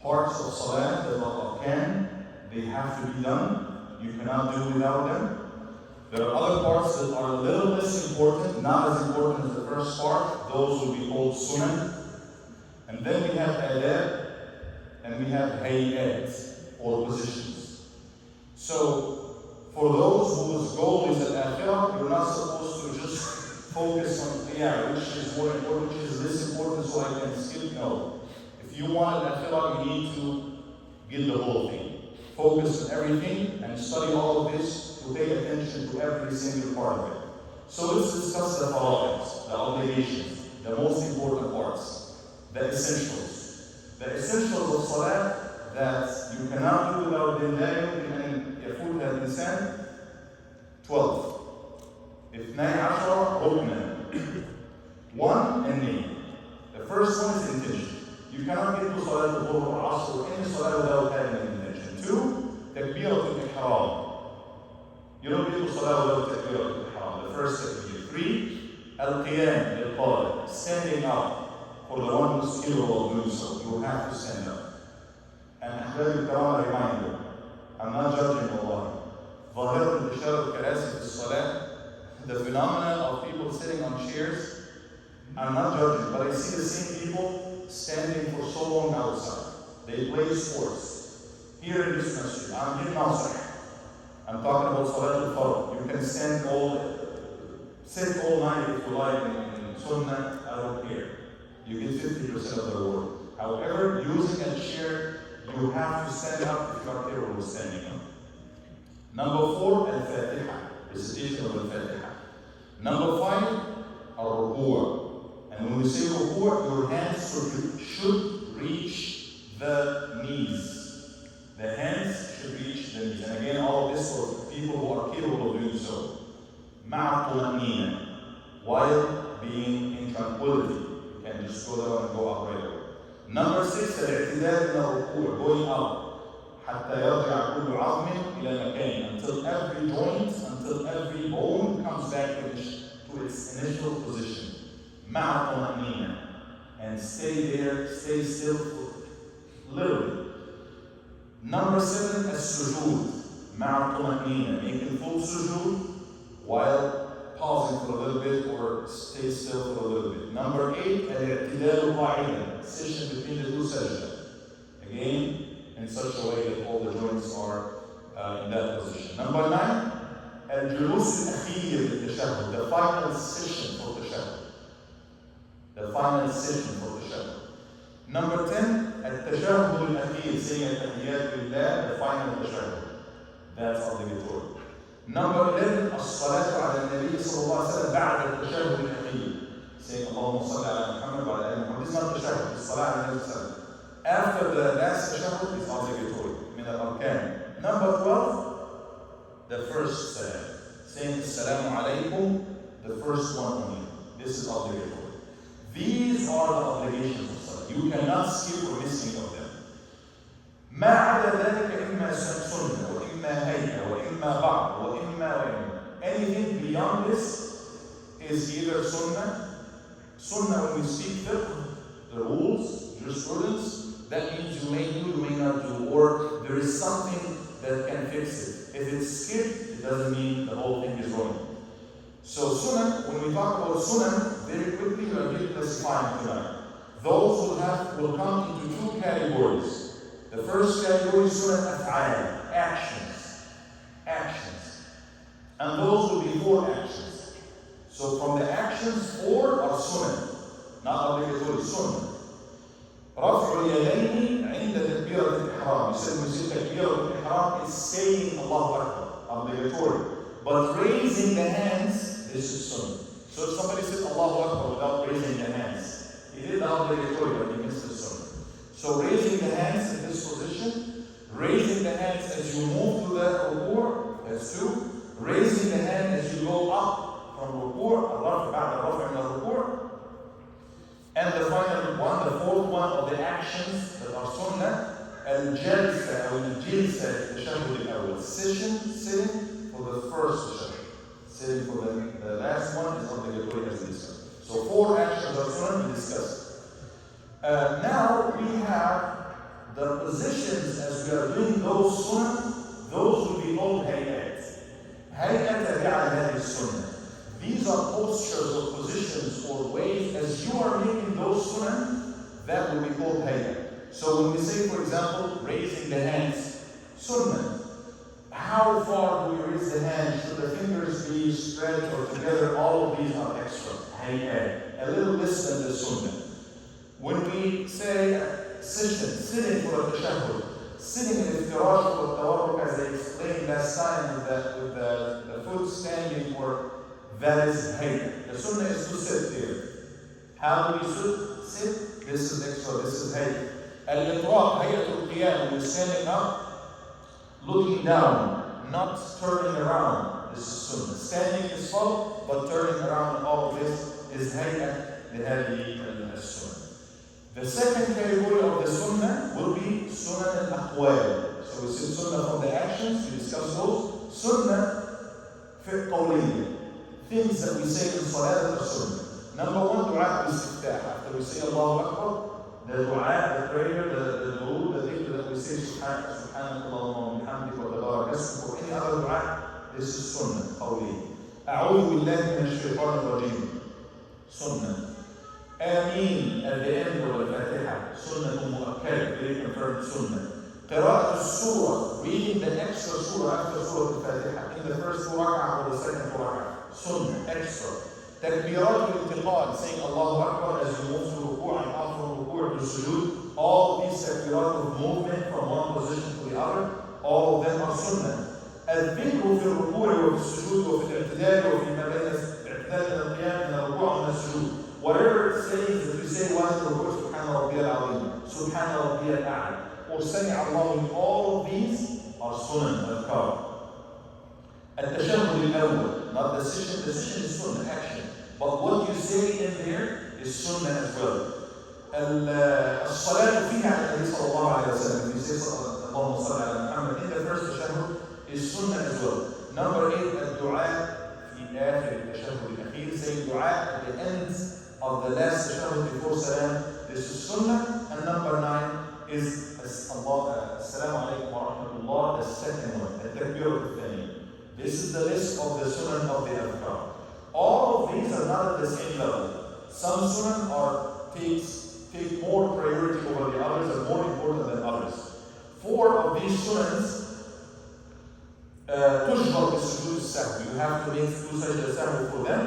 parts of Salah that are arkan, they have to be done. You cannot do without them. There are other parts that are a little less important, not as important as the first part. Those will be called sunnah. And then we have adab, and we have hayat, or positions. So, for those whose goal is al-akhirah, you're not supposed to just focus on, which is more important, which is less important, so I can skip. No. If you want al-akhirah, you need to get the whole thing. Focus on everything and study all of this to pay attention to every single part of it. So let's discuss the fara'id, the obligations, the most important parts, the essentials. The essentials of salah that you cannot do without them, لا يمكن أن يفوتها الإنسان 12. 12 ركنا. One and name. The first one is intention. You cannot get to salah al-dhuhr or asr or any salah without having an intention. 2, takbirat al-ihram. You don't get to salah without takbirat al-ihram. The first takbir. 3, al-qiyam lil-qari, standing up for the one who is capable of doing so. You have to stand up. And أحبابي الكرام, a reminder, I'm not judging Allah. ظاهرة انتشار الكراسي في الصلاة, the phenomena of people sitting on chairs, I'm not judging, but I see the same people standing for so long outside. They play sports. Here in this masjid, I'm in Nasr. I'm talking about Salat al-Fard. You can sit all night if you like in Sunnah, I don't care. You get 50% of the reward. However, using a chair, you have to stand up if you are capable of standing up. Number 4, al-Fatiha, recitation of al-Fatiha. Number 5, al-Ruku'. And when we say ruku', your hands should reach the knees. The hands should reach the knees. And again, all of this for people who are capable of doing so. مع الطمأنينة, while being in tranquility. You can just go down and go up right away. Number 6, الاعتدال من الركوع, going up. حتى يرجع كل عظم إلى مكانه, until every joint, until every bone comes back to its initial position. مع الطمأنينة, and stay there, stay still, literally. Number 7, السجود مع الطمأنينة, making full sujood while pausing for a little bit or stay still for a little bit. Number 8, الاعتدال قاعدا, session between the two sajda. Again, in such a way that all the joints are in that position. Number 9, الجلوس الأخير للتشهد, the final session for tashahhud. The final session for tashahhud. Number 10, التشهد الأخير, saying التحيات لله, the final tashahhud. That's obligatory. Number 11, الصلاة على النبي صلى الله عليه وسلم بعد التشهد الأخير, saying اللهم صل على محمد وعلى آل محمد. This is not tashahhud, it's الصلاة على النبي صلى الله عليه وسلم. After the last tashahhud is obligatory, من الأركان. Number 12, the first salam, saying Assalamu alaikum, the first one only. This is obligatory. These are the obligations of salah. You cannot skip or miss any of them. ما عدا ذلك إما سنة وإما هيئة وإما بعض وإما. Anything beyond this is either sunnah. Sunnah, when we speak fiqh, the rules, jurisprudence, that means you may do, you may not do, or there is something that can fix it. If it's skipped, it doesn't mean the whole thing is wrong. So sunnah, when we talk about sunnah, very quickly we are going to classify tonight. Those will come into two categories. The first category is sunnah af'al, actions. Actions. And those will be 4 actions. So from the actions, 4 are sunnah, not obligatory, sunnah. رفع اليدين عند تكبيرة الإحرام. يسمى تكبيرة الإحرام is saying Allahu Akbar, obligatory. But raising the hands, this is sunnah. So if somebody says Allahu Akbar without raising the hands, he did the obligatory, but he missed the sunnah. So raising the hands in this position, raising the hands as you move to the ruku', that's 2. Raising the hand as you go up from ruku', الرفع بعد الرفع من الركوع. And the final one, the 4th one of the actions that are sunnah, الجلسة أو الجلسة التشهد الأول, sitting for the first tashahhud. Sitting for the last one is obligatory as discussed. So 4 actions are sunnah we discussed. Now we have the positions as we are doing those sunnah, those will be called hayat. Hayat tabi'a hadhihi sunnah. These are postures or positions or ways as you are making those sunnah, that will be called hayat. So when we say, for example, raising the hands, sunnah. How far do we raise the hand? Should the fingers be spread or together? All of these are extra. Hayat. A little less than the sunnah. When we say sitting for a tashahhud, sitting in iftirash or tawarruk, as I explained last time with the foot standing for, that is hayat. The sunnah is to sit there. How do we sit? This is extra, this is hayat. Al-itraq, hayatul qiyam, we're standing up, looking down, not turning around. This is sunnah. Standing is fard, but turning around, all of this is hayat, the hadi al-sunnah. The second category of the sunnah will be sunnah al-aqwal. So we see sunnah from the actions, we discuss those. Sunnah fi qawliya. Things that we say in salat are sunnah. Number one, dua al-istiftah. After we say Allahu Akbar, the dua, the prayer, the du'ud, the dhikr that we say subhanaka Allahumma wa bihamdika wa tabarak ismuka, or any other dua, this is sunnah qawliya. A'udhu billahi min ash-shaytan ar-rajim. Sunnah. Ameen at the end of Al-Fatiha, Sunnah Mu'akkad, very confirmed Sunnah. Qira'at al-Surah, reading the extra Surah after Surah Al-Fatiha, in the first rak'ah or the second rak'ah, Sunnah, extra. Takbirat al-Intiqal, saying Allahu Akbar as you move to ruku' and out from ruku' to sujood, all these takbirat of movement from one position to the other, all of them are Sunnah. الذكر في الركوع وفي السجود وفي الاعتدال وفيما بين الاعتدال من القيام من الركوع ومن السجود. Whatever it says that we say one to the Subhana Rabbiyal Azim, Subhana Rabbiyal A'la, or Sami Allah, all of these are sunnah, adhkar. At-tashahhud al-awwal, not decision is sunnah, action. But what you say in there is sunnah as well. As-salatu fiha ala Nabi sallallahu alayhi wa sallam, you say Allahumma salli ala Muhammad, in the first tashahhud is sunnah as well. Number 8, ad-du'a fi akhir al-tashahhud al-akhir, saying dua at the end of the last tashahhud before salam, this is sunnah. And number 9 is Assalamu alaikum wa rahmatullah, the second one, the takbir al-thani. This is the list of the sunnah of the adhkar. All of these are not at the same level. Some sunnah take more priority over the others, are more important than others. 4 of these sunnahs تجبر بالسجود السهو. You have to make sujood al-sahw for them.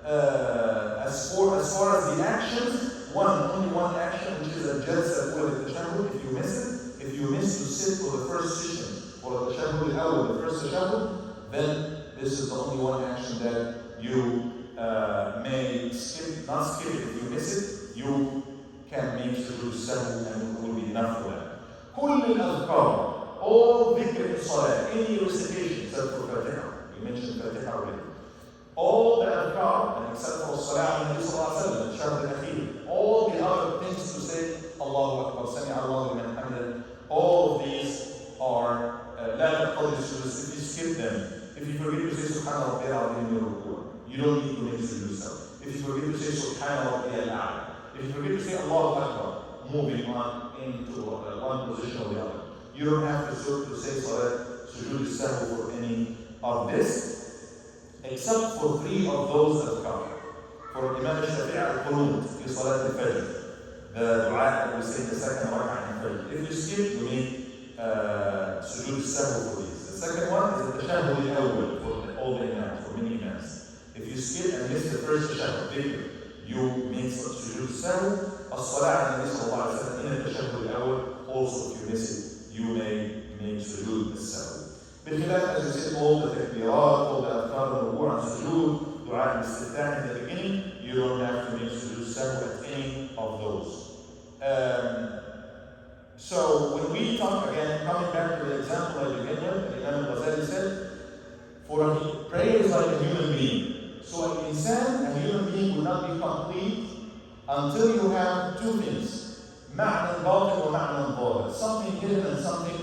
As far as the actions, only one action, which is a jalsa al tashahhud. If you miss to sit for the first session, for the tashahhud al-awwal, the first tashahhud, then this is the only one action that you may skip, not skip it. If you miss it, you can make sujood al-sahw and it will be enough for that. كل الأذكار, all dhikr in salah, any recitation except for Fatiha. We mentioned Fatiha already. All the adhkar, and except for salah on Nabi sallallahu alayhi wa sallam, the shahd al-akhir, all the other things to say, Allahu Akbar, Sami Allahu liman hamidah, all of these are la taqtadi sujood. If you skip them, if you forget to say Subhana Rabbiyal Azim in your ruku', you don't need to make sujood yourself. If you forget to say Subhana Rabbiyal A'la, if you forget to say Allahu Akbar, moving on into one position or the other, you don't have to say salat sujood al-sahw for any of this, except for 3 of those adhkar. For Imam Shafi'i al-Qunut fi salat al-fajr, the dua that we say in the second rak'ah in fajr. If you skip, you need sujood al-sahw for these. The second one is the tashahhud al-awwal for all the imams, for many imams. If you skip and miss the first tashahhud, dhikr, you make sujood al-sahw. As-salah ala Nabi sallallahu alayhi wa sallam in the tashahhud al-awwal, also if you miss it, you may make sujood al-sahw. بالخلاف, as we said, all the takbirat, all the adhkar, ruku' and sujood, dua al-istiftah in the beginning, you don't have to make sujood al-sahw at any of those. So when we talk again, coming back to the example I began with, Imam al-Ghazali said, for a prayer is like a human being. So an insan, a human being, will not be complete until you have 2 things. معنى باطن ومعنى ظاهر. Something hidden and something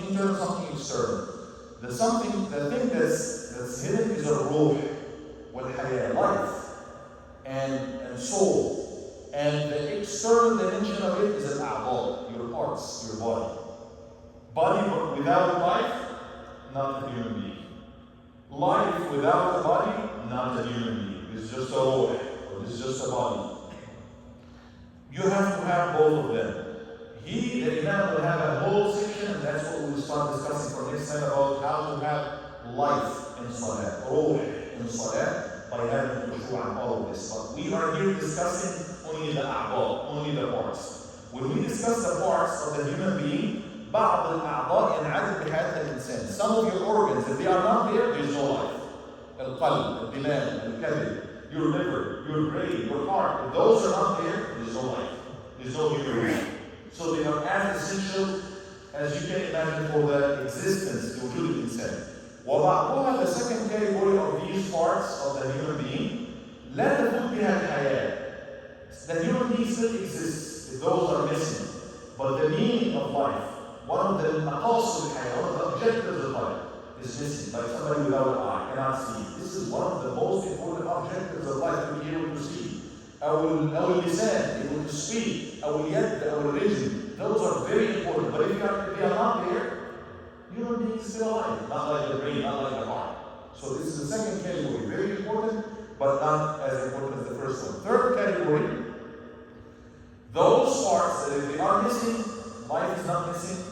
internal, something external. The thing that's hidden is a ruh, والحياة, life, and soul. And the external dimension of it is al-a'dha, your Body without life, not a human being. Life without a body, not a human being. It's just a ruh, or it's just a body. You have to have both of them. The Imam will have a whole section, and that's what we'll start discussing for next time about how to have life in Salah, ruh in Salah, by having khushu' and all of this. But we are here discussing only the a'dha, only the parts. When we discuss the parts of the human being, بعض الأعضاء ينعدم بحياة الإنسان. Some of your organs, if they are not there, there is no life. القلب, الدماغ, الكبد, your liver, your brain, your heart, if those are not there, there is no life. There is no human being. So they are as essential as you can imagine for the existence of the insan. وبعضها, the second category of these parts of the human being, لا تكون بها الحياة. The human being still exists if those are missing. But the meaning of life, one of the maqasid al-hayah, one of the objectives of life, is missing. Like somebody without an eye cannot see. This is one of the most important objectives of life, to be able to see. Our lisan, able to speak, our yad, our religion, those are very important. But if they are not there, human beings still alive. Not like the brain, not like the heart. So this is the second category, very important, but not as important as the first one. Third category, those parts that if they are missing, life is not missing,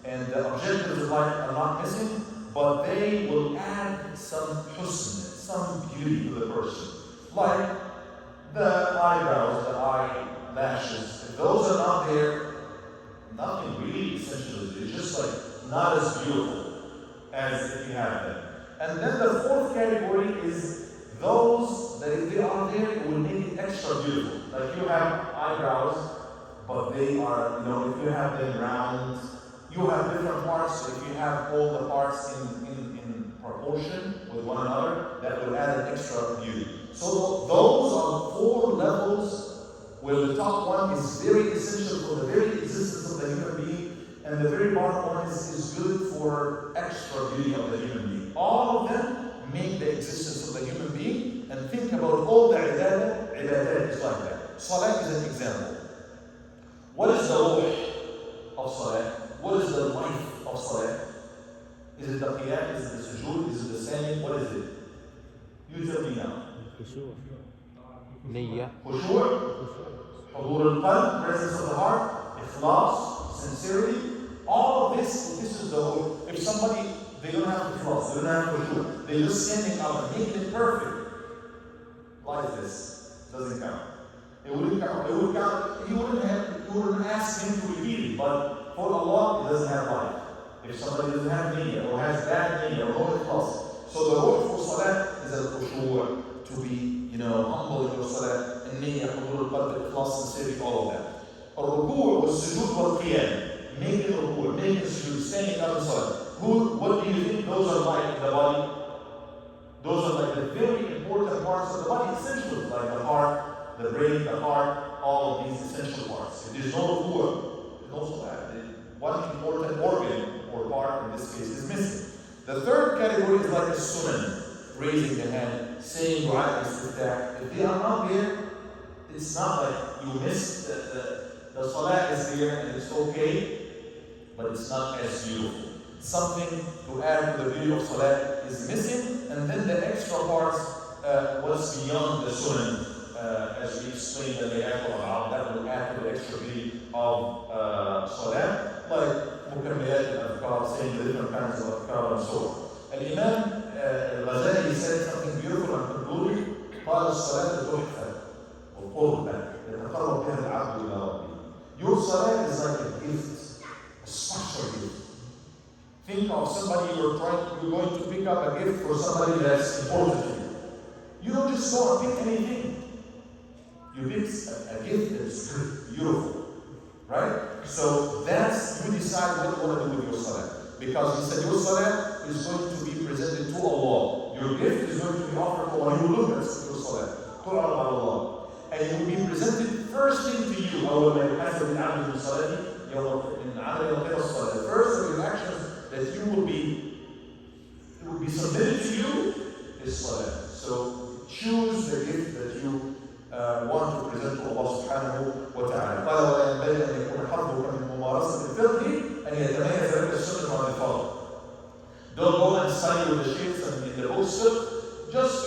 and the objectives of life are not missing, but they will add some husn, some beauty to the person. Like the eyebrows, the eyelashes. If those are not there, nothing really essential is there. It's just like not as beautiful as if you have them. And then the fourth category is those that if they are there, it will make it extra beautiful. Like you have eyebrows, but they are, if you have them round, you have different parts. So if you have all the parts in proportion with one another, that will add an extra beauty. So those are 4 levels where the top one is very essential for the very existence of the human being, and the very bottom one is good for extra beauty of the human being. All of them make the existence of the human being, and think about all the ibadah is like that. Salah is an example. What is the ruh of Salah? What is the life of Salah? Is it the qiyam? Is it the sujood? Is it the standing? What is it? You tell me now. خشوع نية خشوع حضور القلب, presence of the heart, ikhlas, sincerity. All of this is the whole. If somebody, they don't have ikhlas, they don't have khushu', they're just standing up and making it perfect, like this, doesn't count. It wouldn't count. It would count. You wouldn't ask him to repeat it, but for Allah, it doesn't have life. If somebody doesn't have niyyah or has bad niyyah or no ikhlas, so the ruh for salah is al-khushu', to be, humble in your salah, النية, حضور القلب, ikhlas, sincerity, all of that. الركوع والسجود والقيام, making ruku', making sujood, standing up in salah. What do you think those are like in the body? Those are like the very important parts of the body, essentials, like the heart, the brain, the heart, all of these essential parts. If there's no ruku', there's no salah. One important organ or part in this case is missing. The third category is like a sunan, raising the hand, saying dua istiftah. If they are not there, it's not like you missed the salah is there and it's okay, but it's not as beautiful. Something to add to the beauty of salah is missing, and then the extra parts, what's beyond the sunan, as we explained the ayat about, that will add to the extra beauty of salah, like مكملات الأذكار, saying the different kinds of أذكار and so on. Al-Imam al-Ghazali said something beautiful and concluding. قال الصلاة تحفة وقربة يتقرب بها العبد إلى ربه. Your salah is like a gift, a special gift. Think of somebody you're going to pick up a gift for somebody that's important to you. You don't just go and pick anything. You pick a gift that's good, beautiful, right? So that's, you decide what you want to do with your salah. Because he said your salah is going to be presented to Allah. Your gift is going to be offered to Allah. You look at your salah. Qul Allah. And it will be presented first thing to you. أول ما يحاسب العبد من صلاته من عمل يوم الصلاة. The first of your actions that it will be submitted to you is salah. So choose the gift that you want to present to Allah subhanahu wa ta'ala. قال ولا ينبغي أن يكون حظك من ممارسة الفقه أن يتميز لك السنة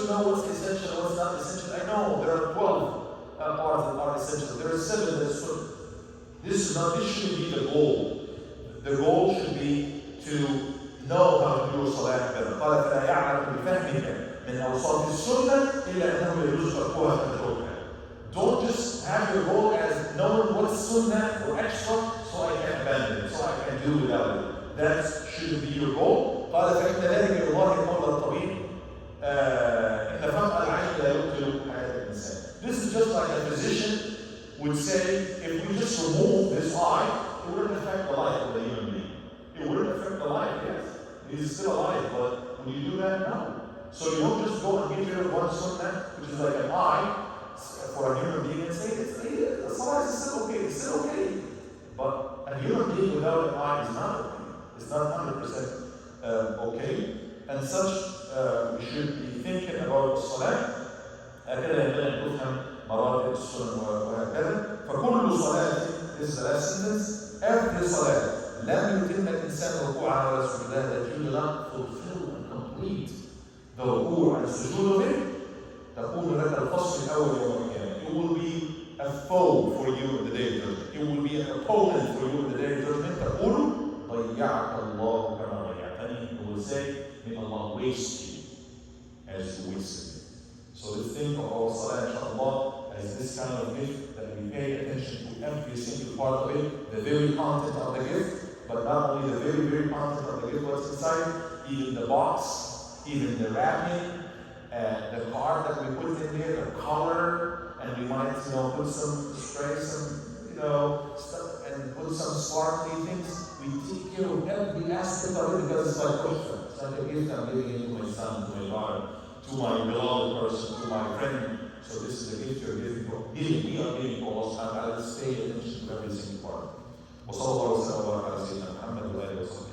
to know what's essential and what's not essential. I know there are 12 parts that are essential. There are 7 that should. This shouldn't be the goal. The goal should be to know how to do salat better. قال فلا يعلم بفهمك من أوصاف السنة إلا أنه يجوز تركها فتتركها. Don't just have your goal as knowing what's sunnah or extra so I can abandon it, so I can do without it. That shouldn't be your goal. قال فإن ذلك يضاهي قول الطبيب إن فقع العين لا يبطل حياة الإنسان. This is just like a physician would say, if we just remove this eye, it wouldn't affect the life of the human being. It wouldn't affect the life, yes. He's still alive, but when you do that, no. So you don't just go and get rid of one sunnah, which is like an eye, for a human being and say, the salah is still okay, it's still okay. But a human being without an eye is not okay. It's not 100% okay. And such, we should be thinking about salah. هكذا ينبغي أن تفهم مراتب السنن وهكذا. فكل صلاة, this is the last sentence, every صلاة لم يتم الإنسان ركوعها ولا سجودها that you do not fulfill and complete the ركوع and السجود به تكون لك الفصل الأول يوم القيامة. It will be a foe for you in the day of judgment. It will be an opponent for you in the day of judgment. تقول ضيعك الله كما ضيعتني. It will say, may Allah waste you as you wasted me. So let's think of our salah, inshallah, as this kind of gift that we pay attention to every single part of it, the very content of the gift, but not only the very, very content of the gift, what's inside, even the box, even the wrapping, the card that we put in there, the color, and we might, put some spray, some, stuff, and put some sparkly things. We take care of every aspect of it because it's like Ushra. It's like a gift I'm giving it to my son, to my daughter, to my beloved person, to my friend. So this is a gift you're giving for. We are giving for Allah subhanahu wa ta'ala. Let's pay attention to every single part. وصلى الله وسلم وبارك على سيدنا محمد وآله وصحبه